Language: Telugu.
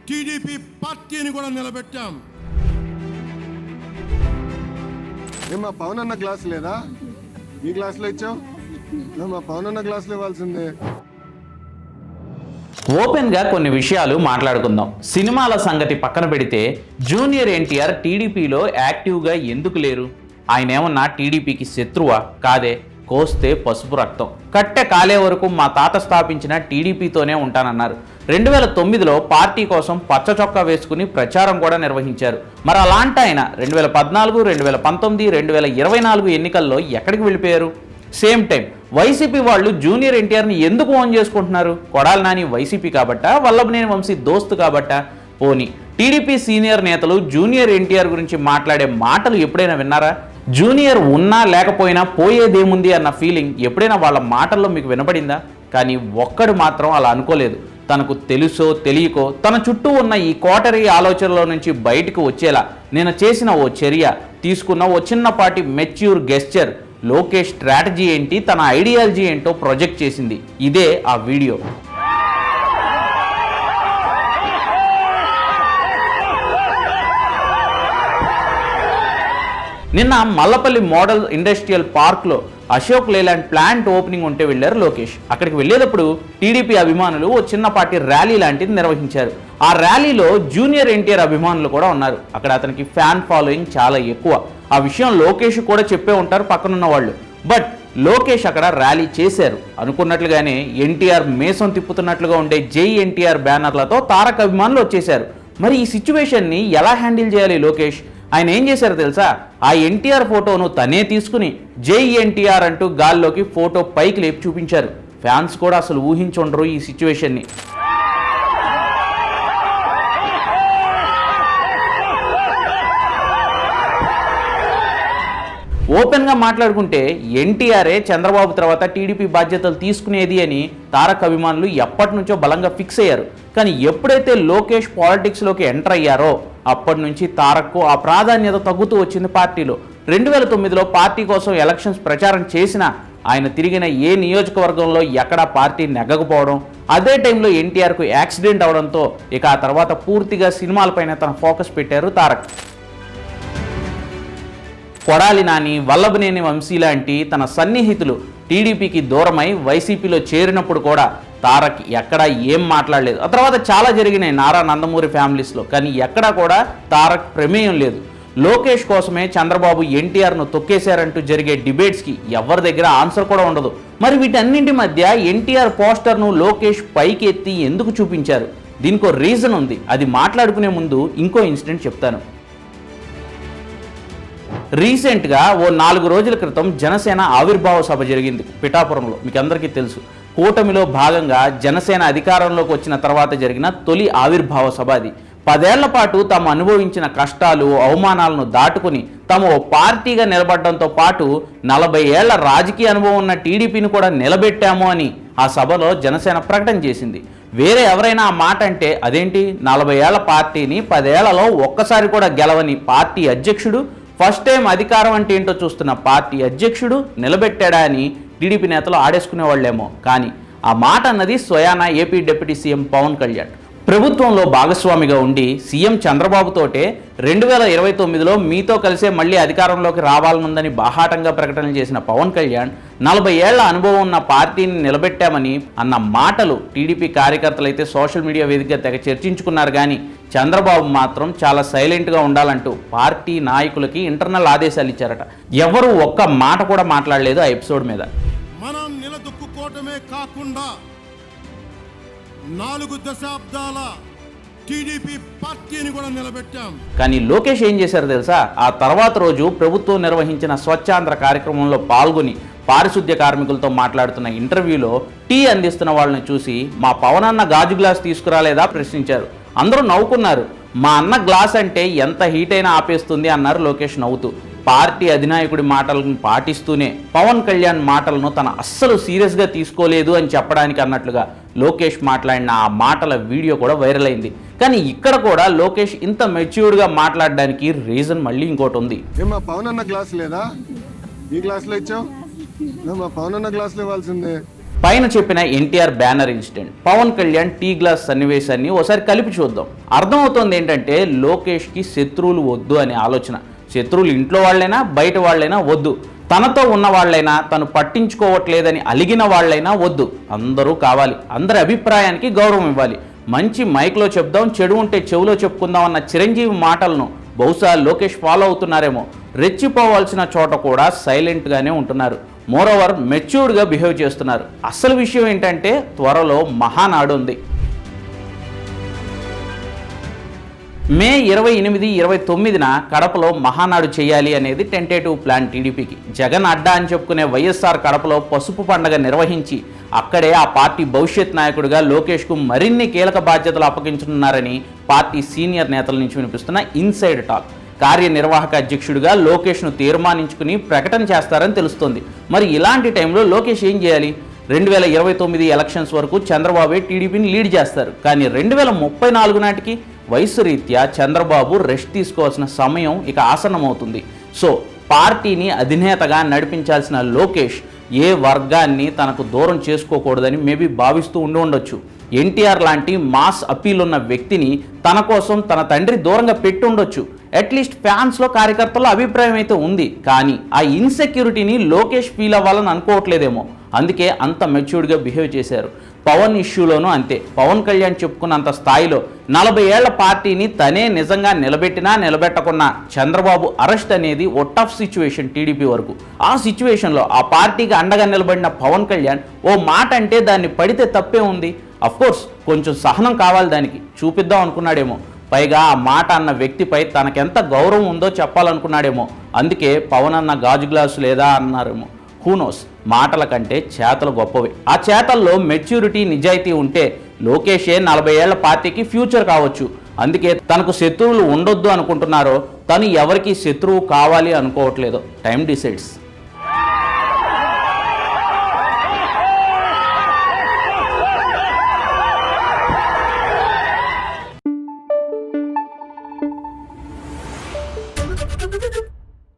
టీడీపీ పార్టీని కూడా నిలబెట్టాం. మా పవన్ అన్న గ్లాస్ లేదా? ఈ గ్లాసులో ఇచ్చావు. మా పవన్ అన్న గ్లాసులో ఇవ్వాల్సిందే. ఓపెన్గా కొన్ని విషయాలు మాట్లాడుకుందాం. సినిమాల సంగతి పక్కన పెడితే జూనియర్ ఎన్టీఆర్ టీడీపీలో యాక్టివ్గా ఎందుకు లేరు? ఆయన ఏమన్నా టీడీపీకి శత్రువా? కాదే, కోస్తే పసుపు రక్తం. కట్టె కాలే వరకు మా తాత స్థాపించిన టీడీపీతోనే ఉంటానన్నారు. 2009లో పార్టీ కోసం పచ్చ చొక్కా వేసుకుని ప్రచారం కూడా నిర్వహించారు. మరి అలాంటి ఆయన 2014, 2019, 2024 ఎన్నికల్లో ఎక్కడికి వెళ్ళిపోయారు? సేమ్ టైం వైసీపీ వాళ్ళు జూనియర్ ఎన్టీఆర్ని ఎందుకు ఓన్ చేసుకుంటున్నారు? కొడాలి నాని వైసీపీ కాబట్టా, వల్లభనేని వంశీ దోస్తు కాబట్టా? పోనీ టీడీపీ సీనియర్ నేతలు జూనియర్ ఎన్టీఆర్ గురించి మాట్లాడే మాటలు ఎప్పుడైనా విన్నారా? జూనియర్ ఉన్నా లేకపోయినా పోయేదేముంది అన్న ఫీలింగ్ ఎప్పుడైనా వాళ్ళ మాటల్లో మీకు వినపడిందా? కానీ ఒక్కడు మాత్రం అలా అనుకోలేదు. తనకు తెలుసో తెలియకో తన చుట్టూ ఉన్న ఈ కోటరీ ఆలోచనలో నుంచి బయటకు వచ్చేలా నేను చేసిన ఓ చర్య, తీసుకున్న ఓ చిన్నపాటి మెచ్యూర్ గెస్చర్ లోకేష్ స్ట్రాటజీ ఏంటి, తన ఐడియాలజీ ఏంటో ప్రొజెక్ట్ చేసింది. ఇదే ఆ వీడియో. నిన్న మల్లపల్లి మోడల్ ఇండస్ట్రియల్ పార్క్లో అశోక్ లేలాండ్ ప్లాంట్ ఓపెనింగ్ ఉంటే వెళ్ళారు లోకేష్. అక్కడికి వెళ్ళేటప్పుడు టీడీపీ అభిమానులు ఓ చిన్నపాటి ర్యాలీ లాంటిది నిర్వహించారు. ఆ ర్యాలీలో జూనియర్ ఎన్టీఆర్ అభిమానులు కూడా ఉన్నారు. అక్కడ అతనికి ఫ్యాన్ ఫాలోయింగ్ చాలా ఎక్కువ. ఆ విషయం లోకేష్ కూడా చెప్పే ఉంటారు పక్కనున్న వాళ్ళు. బట్ లోకేష్ అక్కడ ర్యాలీ చేశారు. అనుకున్నట్లుగానే ఎన్టీఆర్ మేసం తిప్పుతున్నట్లుగా ఉండే జై ఎన్టీఆర్ బ్యానర్లతో తారక్ అభిమానులు వచ్చేశారు. మరి ఈ సిచ్యువేషన్ని ఎలా హ్యాండిల్ చేయాలి లోకేష్? ఆయన ఏం చేశారో తెలుసా? ఆ ఎన్టీఆర్ ఫోటోను తనే తీసుకుని జై ఎన్టీఆర్ అంటూ గాల్లోకి ఫోటో పైకి లేపి చూపించారు. ఫ్యాన్స్ కూడా అసలు ఊహించుండరు ఈ సిచ్యువేషన్ని. ఓపెన్గా మాట్లాడుకుంటే ఎన్టీఆరే చంద్రబాబు తర్వాత టీడీపీ బాధ్యతలు తీసుకునేది అని తారక్ అభిమానులు ఎప్పటి నుంచో బలంగా ఫిక్స్ అయ్యారు. కానీ ఎప్పుడైతే లోకేష్ పాలిటిక్స్లోకి ఎంటర్ అయ్యారో అప్పటి నుంచి తారక్కు ఆ ప్రాధాన్యత తగ్గుతూ వచ్చింది పార్టీలో. 2009లో పార్టీ కోసం ఎలక్షన్స్ ప్రచారం చేసినా ఆయన తిరిగిన ఏ నియోజకవర్గంలో ఎక్కడా పార్టీ నెగ్గకపోవడం, అదే టైంలో ఎన్టీఆర్కు యాక్సిడెంట్ అవడంతో ఇక ఆ తర్వాత పూర్తిగా సినిమాలపైన తన ఫోకస్ పెట్టారు తారక్. కొడాలి నాని, వల్లభనేని వంశీ లాంటి తన సన్నిహితులు టీడీపీకి దూరమై వైసీపీలో చేరినప్పుడు కూడా తారక్ ఎక్కడా ఏం మాట్లాడలేదు. ఆ తర్వాత చాలా జరిగినాయి నారా నందమూరి ఫ్యామిలీస్లో, కానీ ఎక్కడా కూడా తారక్ ప్రమేయం లేదు. లోకేష్ కోసమే చంద్రబాబు ఎన్టీఆర్ను తొక్కేశారంటూ జరిగే డిబేట్స్కి ఎవరి దగ్గర ఆన్సర్ కూడా ఉండదు. మరి వీటన్నింటి మధ్య ఎన్టీఆర్ పోస్టర్ను లోకేష్ పైకి ఎత్తి ఎందుకు చూపించారు? దీనికో రీజన్ ఉంది. అది మాట్లాడుకునే ముందు ఇంకో ఇన్సిడెంట్ చెప్తాను. రీసెంట్గా ఓ 4 రోజుల క్రితం జనసేన ఆవిర్భావ సభ జరిగింది పిఠాపురంలో. మీకు అందరికీ తెలుసు, కూటమిలో భాగంగా జనసేన అధికారంలోకి వచ్చిన తర్వాత జరిగిన తొలి ఆవిర్భావ సభ అది. 10 ఏళ్ల పాటు తాము అనుభవించిన కష్టాలు, అవమానాలను దాటుకుని తాము ఓ పార్టీగా నిలబడడంతో పాటు 40 ఏళ్ల రాజకీయ అనుభవం ఉన్న టీడీపీని కూడా నిలబెట్టాము అని ఆ సభలో జనసేన ప్రకటన చేసింది. వేరే ఎవరైనా ఆ మాట అంటే అదేంటి, 40 ఏళ్ల పార్టీని 10 ఏళ్లలో ఒక్కసారి కూడా గెలవని పార్టీ అధ్యక్షుడు, ఫస్ట్ టైం అధికారం అంటే ఏంటో చూస్తున్న పార్టీ అధ్యక్షుడు నిలబెట్టాడా అని టీడీపీ నేతలు ఆడేసుకునేవాళ్ళేమో. కానీ ఆ మాట అన్నది స్వయానా AP deputy CM Pawan Kalyan. ప్రభుత్వంలో భాగస్వామిగా ఉండి సీఎం చంద్రబాబుతోటే 2029లో మీతో కలిసే మళ్ళీ అధికారంలోకి రావాలనుందని బాహాటంగా ప్రకటనలు చేసిన పవన్ కళ్యాణ్ 40 ఏళ్ల అనుభవం ఉన్న పార్టీని నిలబెట్టామని అన్న మాటలు టీడీపీ కార్యకర్తలు అయితే సోషల్ మీడియా వేదికగా తెగ చర్చించుకున్నారు. కానీ చంద్రబాబు మాత్రం చాలా సైలెంట్గా ఉండాలంటూ పార్టీ నాయకులకి ఇంటర్నల్ ఆదేశాలు ఇచ్చారట. ఎవరు ఒక్క మాట కూడా మాట్లాడలేదు ఆ ఎపిసోడ్ మీద. మనం నిలదొక్కుకోవటమే కాకుండా 4 దశాబ్దాల టీడీపీ పార్టీని కూడా నిలబెట్టాం. కానీ లోకేష్ ఏం చేశారు తెలుసా? ఆ తర్వాత రోజు ప్రభుత్వం నిర్వహించిన స్వచ్ఛాంధ్ర కార్యక్రమంలో పాల్గొని పారిశుద్ధ్య కార్మికులతో మాట్లాడుతున్న ఇంటర్వ్యూలో టీ అందిస్తున్న వాళ్ళని చూసి మా పవన్ అన్న గాజు గ్లాస్ తీసుకురాలేదా ప్రశ్నించారు. అందరూ నవ్వుకున్నారు. మా అన్న గ్లాస్ అంటే ఎంత హీట్ అయినా ఆపేస్తుంది అన్నారు లోకేష్ నవ్వుతూ. పార్టీ అధినాయకుడి మాటలను పాటిస్తూనే పవన్ కళ్యాణ్ మాటలను తన అస్సలు సీరియస్గా తీసుకోలేదు అని చెప్పడానికి అన్నట్లుగా లోకేష్ మాట్లాడిన ఆ మాటల వీడియో కూడా వైరల్ అయింది. కానీ ఇక్కడ కూడా లోకేష్ ఇంత మెచ్యూర్డ్గా మాట్లాడడానికి రీజన్ మళ్ళీ ఇంకోటి ఉంది. మా పవన్ అన్న గ్లాస్ లేదా? ఈ గ్లాసులో ఇచ్చావు. మా పవన్ అన్న గ్లాసులో ఇవ్వాల్సిందే. పైన చెప్పిన NTR banner incident, Pawan Kalyan tea glass సన్నివేశాన్ని ఒకసారి కలిపి చూద్దాం. అర్థమవుతోంది ఏంటంటే లోకేష్కి శత్రువులు వద్దు అనే ఆలోచన. శత్రువులు ఇంట్లో వాళ్ళైనా బయట వాళ్ళైనా వద్దు, తనతో ఉన్న వాళ్ళైనా తను పట్టించుకోవట్లేదని అలిగిన వాళ్ళైనా వద్దు, అందరూ కావాలి. అందరి అభిప్రాయానికి గౌరవం ఇవ్వాలి. మంచి మైక్లో చెప్దాం, చెడు ఉంటే చెవులో చెప్పుకుందాం అన్న చిరంజీవి మాటలను బహుశా లోకేష్ ఫాలో అవుతున్నారేమో. రెచ్చిపోవాల్సిన చోట కూడా సైలెంట్గానే ఉంటున్నారు. మోరోవర్ మెచ్యూర్డ్గా బిహేవ్ చేస్తున్నారు. అసలు విషయం ఏంటంటే త్వరలో మహానాడు ఉంది. మే 28, 29న కడపలో మహానాడు చేయాలి అనేది టెంటేటివ్ ప్లాన్ టీడీపీకి. జగన్ అడ్డా అని చెప్పుకునే వైఎస్ఆర్ కడపలో పసుపు పండగ నిర్వహించి అక్కడే ఆ పార్టీ భవిష్యత్ నాయకుడిగా లోకేష్కు మరిన్ని కీలక బాధ్యతలు అప్పగించనున్నారని పార్టీ సీనియర్ నేతల నుంచి వినిపిస్తున్న ఇన్సైడ్ టాక్. కార్యనిర్వాహక అధ్యక్షుడిగా లోకేష్ను తీర్మానించుకుని ప్రకటన చేస్తారని తెలుస్తోంది. మరి ఇలాంటి టైంలో లోకేష్ ఏం చేయాలి? 2029 ఎలక్షన్స్ వరకు చంద్రబాబే టీడీపీని లీడ్ చేస్తారు. కానీ 2034 నాటికి వయసు రీత్యా చంద్రబాబు రెస్ట్ తీసుకోవాల్సిన సమయం ఇక ఆసన్నమవుతుంది. సో పార్టీని అధినేతగా నడిపించాల్సిన లోకేష్ ఏ వర్గాన్ని తనకు దూరం చేసుకోకూడదని మేబీ భావిస్తూ ఉండొచ్చు. ఎన్టీఆర్ లాంటి మాస్ అపీల్ ఉన్న వ్యక్తిని తన కోసం తన తండ్రి దూరంగా పెట్టి ఉండొచ్చు. అట్లీస్ట్ ఫ్యాన్స్లో కార్యకర్తల అభిప్రాయం అయితే ఉంది. కానీ ఆ ఇన్సెక్యూరిటీని లోకేష్ ఫీల్ అవ్వాలని అనుకోవట్లేదేమో. అందుకే అంత మెచ్యూర్డ్గా బిహేవ్ చేశారు. పవన్ ఇష్యూలోనూ అంతే. పవన్ కళ్యాణ్ చెప్పుకున్నంత స్థాయిలో 40 ఏళ్ల పార్టీని తనే నిజంగా నిలబెట్టినా నిలబెట్టకున్నా చంద్రబాబు అరెస్ట్ అనేది ఓ టఫ్ సిచ్యువేషన్ టీడీపీ వరకు. ఆ సిచ్యువేషన్లో ఆ పార్టీకి అండగా నిలబడిన పవన్ కళ్యాణ్ ఓ మాట అంటే దాన్ని పడితే తప్పే ఉంది. అఫ్కోర్స్ కొంచెం సహనం కావాలి, దానికి చూపిద్దాం అనుకున్నాడేమో. పైగా ఆ మాట అన్న వ్యక్తిపై తనకెంత గౌరవం ఉందో చెప్పాలనుకున్నాడేమో. అందుకే పవన్ అన్న గాజు గ్లాసు లేదా అన్నారేమో. హూనోస్, మాటల కంటే చేతలు గొప్పవి. ఆ చేతల్లో మెచ్యూరిటీ, నిజాయితీ ఉంటే లోకేషే 40 ఏళ్ల పార్టీకి ఫ్యూచర్ కావచ్చు. అందుకే తనకు శత్రువులు ఉండొద్దు అనుకుంటున్నారో, తను ఎవరికి శత్రువు కావాలి అనుకోవట్లేదో. Time decides.